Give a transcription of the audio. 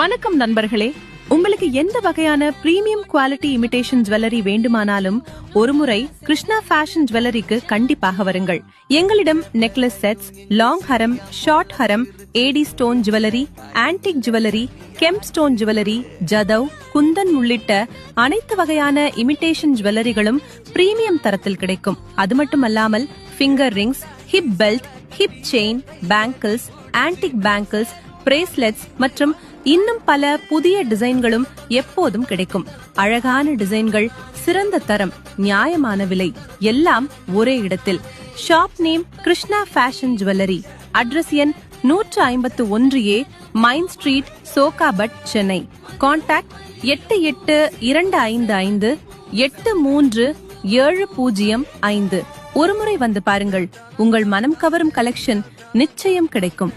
வணக்கம் நண்பர்களே, உங்களுக்கு எந்த வகையான பிரீமியம் குவாலிட்டி இமிடேஷன் ஜுவல்லரி வேண்டுமானாலும் ஒருமுறை கிருஷ்ணா ஃபேஷன் ஜுவல்லரிக்கு கண்டிப்பாக வருங்கள். எங்களிடம் நெக்லஸ் செட்ஸ், லாங் ஹரம், ஷார்ட் ஹரம், AD stone jewellery, antique jewellery, kemp stone jewellery, ஜதவ், குந்தன் உள்ளிட்ட அனைத்து வகையான இமிடேஷன் ஜுவல்லரிகளும் பிரீமியம் தரத்தில் கிடைக்கும். அது மட்டுமல்லாமல் finger rings, hip belt, hip chain, bangles, antique bangles, bracelets மற்றும் இன்னும் பல புதிய டிசைன்களும் எப்போதும் கிடைக்கும். அழகான டிசைன்கள், சிறந்த தரம், நியாயமான விலை, எல்லாம் ஒரே இடத்தில். Shop name Krishna fashion jewellery. Address எண் 151A மைன் ஸ்ட்ரீட், சோகாபட், சென்னை. கான்டாக்ட் 8825283705. ஒருமுறை வந்து பாருங்கள், உங்கள் மனம் கவரும் கலெக்ஷன் நிச்சயம் கிடைக்கும்.